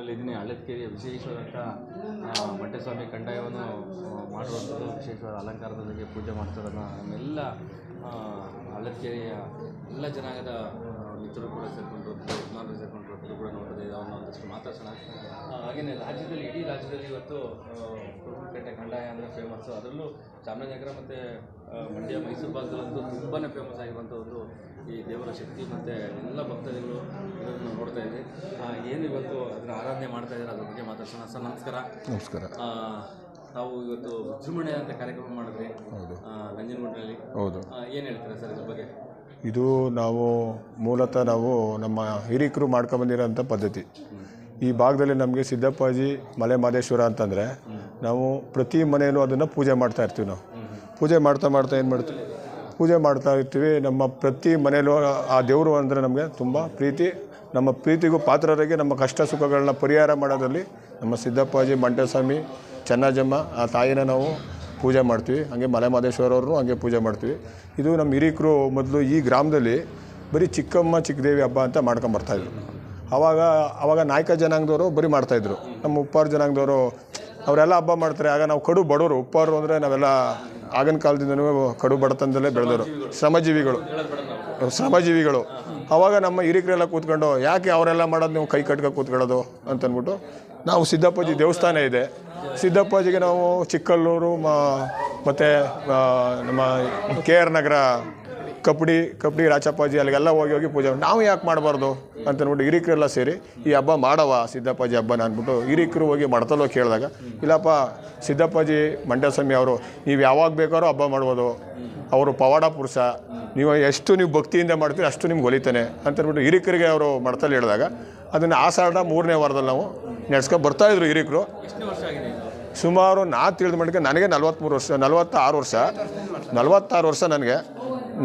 ನಂಜನಗೂಡಲ್ಲಿದ್ದೀನಿ. ಹಳ್ಳದಕೆರೆಯ ವಿಶೇಷವಾದಂಥ ಮಂಟೇಸ್ವಾಮಿ ಕಂದಾಯವನ್ನು ಮಾಡುವಂಥದ್ದು, ವಿಶೇಷವಾದ ಅಲಂಕಾರದೊಂದಿಗೆ ಪೂಜೆ ಮಾಡ್ತಿರೋದನ್ನು ನಮ್ಮೆಲ್ಲ ಹಳ್ಳದಕೆರೆಯ ಎಲ್ಲ ಜನಾಂಗದ ಮಿತ್ರರು ಕೂಡ ಸೇರಿಕೊಂಡ್ರು, ಯಜಮಾನರು ಸೇರಿಕೊಂಡ್ರು, ಎಲ್ಲರೂ ಕೂಡ ನೋಡ್ತಾ ಇದ್ದಾವೆ. ಒಂದಷ್ಟು ಮಾತಾಡ್ಸೋಣ. ಹಾಗೆಯೇ ರಾಜ್ಯದಲ್ಲಿ, ಇಡೀ ರಾಜ್ಯದಲ್ಲಿ ಇವತ್ತು ಕುರುಬನಕಟ್ಟೆ ಕಂದಾಯ ಅಂದರೆ ಫೇಮಸ್ಸು. ಅದರಲ್ಲೂ ಚಾಮರಾಜನಗರ ಮತ್ತು ಮಂಡ್ಯ, ಮೈಸೂರು ಭಾಗದಲ್ಲಂತೂ ತುಂಬಾ ಫೇಮಸ್ ಆಗಿರುವಂಥ ಒಂದು ಈ ದೇವರ ಶಕ್ತಿ ಮತ್ತು ಎಲ್ಲ ಭಕ್ತಾದಿಗಳು ಇದನ್ನು ನೋಡ್ತಾ ಇದ್ದೀವಿ. ಏನು ಇವತ್ತು ಅದನ್ನು ಆರಾಧನೆ ಮಾಡ್ತಾ ಇದ್ದಾರೆ, ಅದ್ರ ಬಗ್ಗೆ ಮಾತಾಡ್ಸೋಣ. ಸರ್ ನಮಸ್ಕಾರ. ನಮಸ್ಕಾರ. ನಾವು ಇವತ್ತು ವಿಜೃಂಭಣೆ ಅಂತ ಕಾರ್ಯಕ್ರಮ ಮಾಡಿದ್ರಿ. ಹೌದು, ನಂಜನಗೂಡಿನಲ್ಲಿ. ಹೌದು. ಏನು ಹೇಳ್ತೀರಾ ಸರ್ ಇದ್ರ ಬಗ್ಗೆ? ಇದು ಮೂಲತಃ ನಾವು ನಮ್ಮ ಹಿರಿಕರು ಮಾಡ್ಕೊಂಬಂದಿರೋಂಥ ಪದ್ಧತಿ. ಈ ಭಾಗದಲ್ಲಿ ನಮಗೆ ಸಿದ್ದಪ್ಪಾಜಿ ಮಲೆ ಮಹದೇಶ್ವರ ಅಂತಂದರೆ ನಾವು ಪ್ರತಿ ಮನೆಯಲ್ಲೂ ಅದನ್ನು ಪೂಜೆ ಮಾಡ್ತಾ ಇರ್ತೀವಿ. ನಾವು ಪೂಜೆ ಮಾಡ್ತಾ ಏನು ಮಾಡ್ತೀವಿ, ಪೂಜೆ ಮಾಡ್ತಾ ಇರ್ತೀವಿ. ನಮ್ಮ ಪ್ರತಿ ಮನೆಯಲ್ಲೂ ಆ ದೇವರು ಅಂದರೆ ನಮಗೆ ತುಂಬ ಪ್ರೀತಿ. ನಮ್ಮ ಪ್ರೀತಿಗೂ ಪಾತ್ರರಿಗೆ ನಮ್ಮ ಕಷ್ಟ ಸುಖಗಳನ್ನ ಪರಿಹಾರ ಮಾಡೋದ್ರಲ್ಲಿ ನಮ್ಮ ಸಿದ್ದಪ್ಪಾಜಿ, ಮಂಟೇಸ್ವಾಮಿ, ಚೆನ್ನಜಮ್ಮ ಆ ತಾಯಿನ ನಾವು ಪೂಜೆ ಮಾಡ್ತೀವಿ. ಹಾಗೆ ಮಲೆ ಮಹದೇಶ್ವರವ್ರನ್ನೂ ಹಾಗೆ ಪೂಜೆ ಮಾಡ್ತೀವಿ. ಇದು ನಮ್ಮ ಹಿರಿಕರು ಮೊದಲು ಈ ಗ್ರಾಮದಲ್ಲಿ ಬರೀ ಚಿಕ್ಕಮ್ಮ ಚಿಕ್ಕದೇವಿ ಹಬ್ಬ ಅಂತ ಮಾಡ್ಕೊಂಬರ್ತಾಯಿದ್ರು. ಆವಾಗ ನಾಯಕ ಜನಾಂಗದವರು ಬರೀ ಮಾಡ್ತಾಯಿದ್ರು. ನಮ್ಮ ಉಪ್ಪಾರ ಜನಾಂಗದವರು ಅವರೆಲ್ಲ ಹಬ್ಬ ಮಾಡ್ತಾರೆ. ಆಗ ನಾವು ಕಡು ಬಡವರು. ಉಪ್ಪಾರು ಅಂದರೆ ನಾವೆಲ್ಲ ಆಗಿನ ಕಾಲದಿಂದನೂ ಕಡು ಬಡತನದಲ್ಲೇ ಬೆಳೆದವರು, ಶ್ರಮಜೀವಿಗಳು. ಆವಾಗ ನಮ್ಮ ಹಿರಿಕರೆಲ್ಲ ಕೂತ್ಕೊಂಡು ಯಾಕೆ ಅವರೆಲ್ಲ ಮಾಡೋದು ನೀವು ಕೈ ಕಟ್ಕೊಂಡು ಕೂತ್ಕೊಳ್ಳೋದು ಅಂತಂದ್ಬಿಟ್ಟು ನಾವು ಸಿದ್ದಪ್ಪಾಜಿ ದೇವಸ್ಥಾನ ಇದೆ, ಸಿದ್ದಪ್ಪಾಜಿಗೆ ನಾವು ಚಿಕ್ಕಲ್ಲೂರು ಮತ್ತು ನಮ್ಮ KR ನಗರ ಕಪಡಿ ರಾಚಪ್ಪಾಜಿ ಅಲ್ಲಿಗೆಲ್ಲ ಹೋಗಿ ಪೂಜೆ ನಾವು ಯಾಕೆ ಮಾಡಬಾರ್ದು ಅಂತಂದ್ಬಿಟ್ಟು ಹಿರಿಕರೆಲ್ಲ ಸೇರಿ ಈ ಹಬ್ಬ ಮಾಡವ ಸಿದ್ದಪ್ಪಾಜಿ ಹಬ್ಬನ ಅಂದ್ಬಿಟ್ಟು ಹಿರಿಕರು ಹೋಗಿ ಮಡ್ತಲ್ಲೋ ಕೇಳಿದಾಗ, ಇಲ್ಲಪ್ಪ ಸಿದ್ದಪ್ಪಾಜಿ ಮಂಟೇಸ್ವಾಮಿ ಅವರು ನೀವು ಯಾವಾಗ ಬೇಕಾದ್ರೂ ಹಬ್ಬ ಮಾಡ್ಬೋದು, ಅವರು ಪವಾಡ ಪುರುಷ, ನೀವು ಭಕ್ತಿಯಿಂದ ಮಾಡ್ತೀರಿ ಅಷ್ಟು ನಿಮ್ಗೆ ಒಲಿತಾನೆ ಅಂತಂದ್ಬಿಟ್ಟು ಹಿರಿಕರಿಗೆ ಅವರು ಮಡ್ತಲ್ಲಿ ಹೇಳಿದಾಗ ಅದನ್ನು ಆಷಾಢ 3ನೇ ವಾರದಲ್ಲಿ ನಾವು ನಡೆಸ್ಕೊಂಡು ಬರ್ತಾಯಿದ್ರು ಹಿರಿಕರು. ಸುಮಾರು ತಿಳಿದ ಮಟ್ಟಿಗೆ ನನಗೆ 46 ವರ್ಷ ನನಗೆ.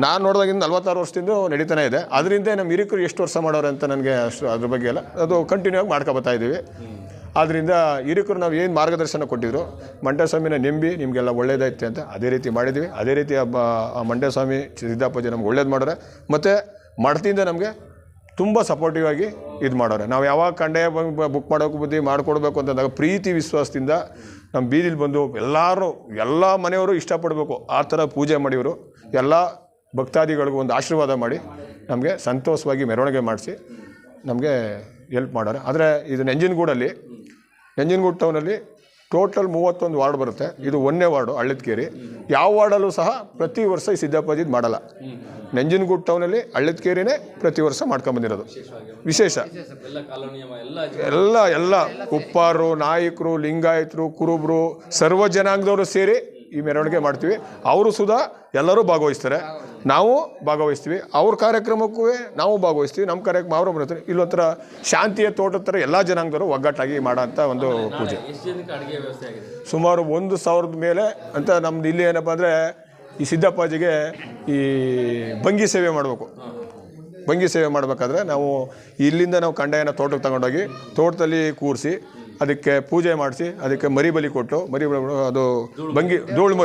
ನಾನು ನೋಡಿದಾಗಿಂದ 46 ವರ್ಷದಿಂದ ನಡೀತಾನೆ ಇದೆ. ಅದರಿಂದ ನಮ್ಮ ಹಿರಿಕರು ಎಷ್ಟು ವರ್ಷ ಮಾಡೋರು ಅಂತ ನನಗೆ ಅಷ್ಟು ಅದ್ರ ಬಗ್ಗೆ ಎಲ್ಲ ಅದು ಕಂಟಿನ್ಯೂ ಆಗಿ ಮಾಡ್ಕೊಬತ್ತಾ ಇದ್ದೀವಿ. ಆದ್ದರಿಂದ ಹಿರಿಕರು ನಾವು ಏನು ಮಾರ್ಗದರ್ಶನ ಕೊಟ್ಟಿದ್ರು, ಮಂಟೇಸ್ವಾಮಿನ ನೆಂಬಿ ನಿಮಗೆಲ್ಲ ಒಳ್ಳೇದಾಯ್ತು ಅಂತ ಅದೇ ರೀತಿ ಮಾಡಿದ್ವಿ. ಅದೇ ರೀತಿ ಮಂಟೇಸ್ವಾಮಿ ಸಿದ್ದಪ್ಪಾಜಿ ನಮ್ಗೆ ಒಳ್ಳೇದು ಮಾಡೋರೆ ಮತ್ತು ಮಠದಿಂದ ನಮಗೆ ತುಂಬ ಸಪೋರ್ಟಿವ್ ಆಗಿ ಇದು ಮಾಡೋರೆ. ನಾವು ಯಾವಾಗ ಕಂದಾಯ ಬುಕ್ ಮಾಡೋಕೆ ಬುದ್ಧಿ ಮಾಡಿಕೊಡ್ಬೇಕು ಅಂತಂದಾಗ ಪ್ರೀತಿ ವಿಶ್ವಾಸದಿಂದ ನಮ್ಮ ಬೀದಿಲಿ ಬಂದು ಎಲ್ಲ ಮನೆಯವರು ಇಷ್ಟಪಡಬೇಕು ಆ ಥರ ಪೂಜೆ ಮಾಡಿವರು. ಎಲ್ಲ ಭಕ್ತಾದಿಗಳಿಗೂ ಒಂದು ಆಶೀರ್ವಾದ ಮಾಡಿ ನಮಗೆ ಸಂತೋಷವಾಗಿ ಮೆರವಣಿಗೆ ಮಾಡಿಸಿ ನಮಗೆ ಹೆಲ್ಪ್ ಮಾಡೋರೆ. ಆದರೆ ಇದು ನಂಜನಗೂಡು ಟೌನಲ್ಲಿ ಟೋಟಲ್ 31 ವಾರ್ಡ್ ಬರುತ್ತೆ. ಇದು 1ನೇ ವಾರ್ಡು ಹಳ್ಳದಕೆರೆ. ಯಾವ ವಾರ್ಡಲ್ಲೂ ಸಹ ಪ್ರತಿ ವರ್ಷ ಈ ಸಿದ್ದಪ್ಪಾಜಿದು ಮಾಡಲ್ಲ. ನಂಜನಗೂಡು ಟೌನಲ್ಲಿ ಹಳ್ಳದಕೆರೆನೇ ಪ್ರತಿ ವರ್ಷ ಮಾಡ್ಕೊಂಬಂದಿರೋದು ವಿಶೇಷ. ಎಲ್ಲ ಉಪ್ಪಾರು, ನಾಯಕರು, ಲಿಂಗಾಯತರು, ಕುರುಬರು, ಸರ್ವ ಜನಾಂಗದವರು ಸೇರಿ ಈ ಮೆರವಣಿಗೆ ಮಾಡ್ತೀವಿ. ಅವರು ಸುಧಾ ಎಲ್ಲರೂ ಭಾಗವಹಿಸ್ತಾರೆ, ನಾವು ಭಾಗವಹಿಸ್ತೀವಿ. ಅವ್ರ ಕಾರ್ಯಕ್ರಮಕ್ಕೂ ನಾವು ಭಾಗವಹಿಸ್ತೀವಿ, ನಮ್ಮ ಕಾರ್ಯಕ್ರಮ ಅವರು ಬರ್ತಾರೆ. ಇಲ್ಲೊಂಥರ ಶಾಂತಿಯ ತೋಟದ ಥರ ಎಲ್ಲ ಜನಾಂಗದವರು ಒಗ್ಗಟ್ಟಾಗಿ ಮಾಡೋಂಥ ಒಂದು ಪೂಜೆ. ಸುಮಾರು 1000 ಮೇಲೆ ಅಂತ ನಮ್ದು ಇಲ್ಲಿ ಏನಪ್ಪ ಅಂದರೆ ಈ ಸಿದ್ದಪ್ಪಾಜಿಗೆ ಈ ಭಂಗಿ ಸೇವೆ ಮಾಡಬೇಕು. ಭಂಗಿ ಸೇವೆ ಮಾಡಬೇಕಾದ್ರೆ ನಾವು ಇಲ್ಲಿಂದ ನಾವು ಕಂದಾಯನ ತೋಟಕ್ಕೆ ತಗೊಂಡೋಗಿ ತೋಟದಲ್ಲಿ ಕೂರಿಸಿ ಅದಕ್ಕೆ ಪೂಜೆ ಮಾಡಿಸಿ ಅದಕ್ಕೆ ಮರಿ ಬಲಿ ಕೊಟ್ಟು ಅದು ಧೂಳು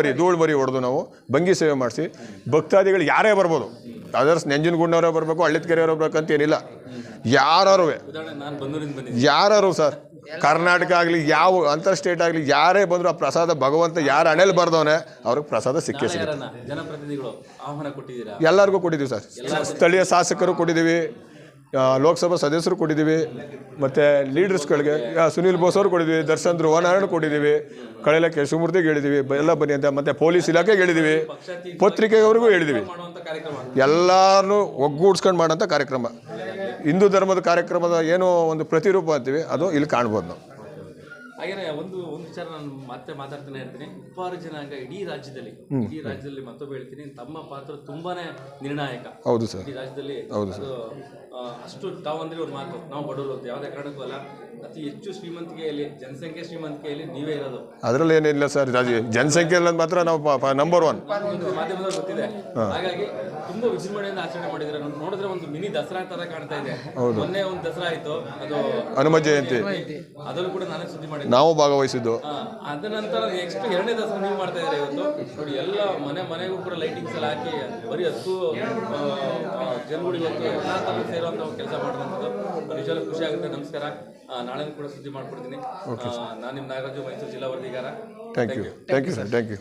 ಮರಿ ಹೊಡೆದು ನಾವು ಭಂಗಿ ಸೇವೆ ಮಾಡಿಸಿ ಭಕ್ತಾದಿಗಳು ಯಾರೇ ಬರ್ಬೋದು. ಅದರ್ಸ್ ನಂಜನಗೂಡಿನವರೇ ಬರಬೇಕು, ಹಳ್ಳದಕೆರೆಯವರೇ ಬರ್ಬೇಕಂತ ಏನಿಲ್ಲ. ಯಾರು ಸರ್, ಕರ್ನಾಟಕ ಆಗಲಿ ಯಾವ ಅಂತರ್ ಸ್ಟೇಟ್ ಆಗಲಿ ಯಾರೇ ಬಂದರೂ ಆ ಪ್ರಸಾದ ಭಗವಂತ ಯಾರು ಹಣೆಯಲ್ಲಿ ಬರ್ದವನೇ ಅವ್ರಿಗೆ ಪ್ರಸಾದ ಸಿಕ್ಕೇ ಸಿಗುತ್ತೆ. ಎಲ್ಲರಿಗೂ ಕೊಟ್ಟಿದ್ದೀವಿ ಸರ್. ಸ್ಥಳೀಯ ಶಾಸಕರು ಕೊಟ್ಟಿದ್ದೀವಿ, ಲೋಕಸಭಾ ಸದಸ್ಯರು ಕೊಟ್ಟಿದ್ದೀವಿ, ಮತ್ತು ಲೀಡರ್ಸ್ಗಳಿಗೆ ಸುನೀಲ್ ಬೋಸ್ ಅವರು ಕೊಟ್ಟಿದ್ದೀವಿ, ದರ್ಶನ್ ಧ್ರುವನಾರಾಯಣ ಕೊಟ್ಟಿದ್ದೀವಿ, ಕಳೆಲಕ್ಕೆ ಶಿವಮೂರ್ತಿಗೆ ಹೇಳಿದ್ದೀವಿ, ಎಲ್ಲ ಬನ್ನಿ ಅಂತ. ಮತ್ತು ಪೊಲೀಸ್ ಇಲಾಖೆಗೆ ಹೇಳಿದ್ದೀವಿ, ಪತ್ರಿಕೆಯವರಿಗೂ ಹೇಳಿದ್ದೀವಿ. ಎಲ್ಲರೂ ಒಗ್ಗೂಡ್ಸ್ಕೊಂಡು ಮಾಡೋಂಥ ಕಾರ್ಯಕ್ರಮ. ಹಿಂದೂ ಧರ್ಮದ ಕಾರ್ಯಕ್ರಮದ ಏನೋ ಒಂದು ಪ್ರತಿರೂಪ ಅಂತೀವಿ, ಅದು ಇಲ್ಲಿ ಕಾಣ್ಬೋದು ನಾವು. ಹಾಗೇನೆ ಒಂದು ವಿಚಾರ ನಾನು ಮತ್ತೆ ಮಾತಾಡ್ತಾನೆ ಇರ್ತೀನಿ. ಉಪ್ಪಾರ ಜನಾಂಗ ಇಡೀ ರಾಜ್ಯದಲ್ಲಿ ಮತ್ತೊಬ್ಬ ಹೇಳ್ತೀನಿ, ತಮ್ಮ ಪಾತ್ರ ತುಂಬಾನೇ ನಿರ್ಣಾಯಕ. ಹೌದು ಸರ್, ಈ ರಾಜ್ಯದಲ್ಲಿ. ಹೌದು ಸರ್. ಅಷ್ಟು ತಾವಂದ್ರೆ ಒಂದು ಮಾತು, ನಾವು ಬಡವರು ಅಂತ ಯಾವುದೇ ಕಾರಣಕ್ಕೂ ಅಲ್ಲ. ಅತಿ ಹೆಚ್ಚು ಶ್ರೀಮಂತಿಕೆಯಲ್ಲಿ, ಜನಸಂಖ್ಯೆ ಶ್ರೀಮಂತಿಕೆಯಲ್ಲಿ ನೀವೇ ಇರೋದು. ಅದರಲ್ಲಿ ಏನಿಲ್ಲ ಸರ್, ಜನಸಂಖ್ಯೆಯಲ್ಲಿ ಮಾತ್ರ ನಾವು ನಂಬರ್ 1 ಮಾಧ್ಯಮದಲ್ಲಿ ಗೊತ್ತಿದೆ. ಹಾಗಾಗಿ ತುಂಬಾ ವಿಜೃಂಭಣೆಯಿಂದ ಆಚರಣೆ ಮಾಡಿದ್ರೆ ನೋಡಿದ್ರೆ ಒಂದು ಮಿನಿ ದಸರಾ ತರ ಕಾಣ್ತಾ ಇದೆ. ಮೊನ್ನೆ ಒಂದು ದಸರಾ ಆಯ್ತು, ಅದು ಹನುಮ ಜಯಂತಿ, ಅದರಲ್ಲೂ ಕೂಡ ನಾನೇ ಸುದ್ದಿ ಮಾಡಿದ್ದೆ. ನಾವು ಭಾಗವಹಿಸಿದ್ದು. ಅದ ನಂತರ ನೆಕ್ಸ್ಟ್ 2ನೇ ದಸರಾ ನೀವು ಮಾಡ್ತಾ ಇದ್ದೀರಾ ಇವತ್ತು ನೋಡಿ. ಎಲ್ಲ ಮನೆಗೂ ಕೂಡ ಲೈಟಿಂಗ್ಸ್ ಎಲ್ಲ ಹಾಕಿ ಬರೀ 10 ಜನಗಳು ಇವತ್ತು ಎಲ್ಲ ಥರ ಸೇರುವಂಥ ಕೆಲಸ ಮಾಡುವಂಥದ್ದು ನಿಜವಾಗ್ಲೂ ಖುಷಿ ಆಗುತ್ತೆ. ನಮಸ್ಕಾರ. ನಾಳೆ ಕೂಡ ಸುದ್ದಿ ಮಾಡ್ಕೊಡ್ತೀನಿ. ನಾನು ನಿಮ್ಮ ನಾಗರಾಜು, ಮೈಸೂರು ಜಿಲ್ಲಾ ವರದಿಗಾರ. Thank you sir. Thank you.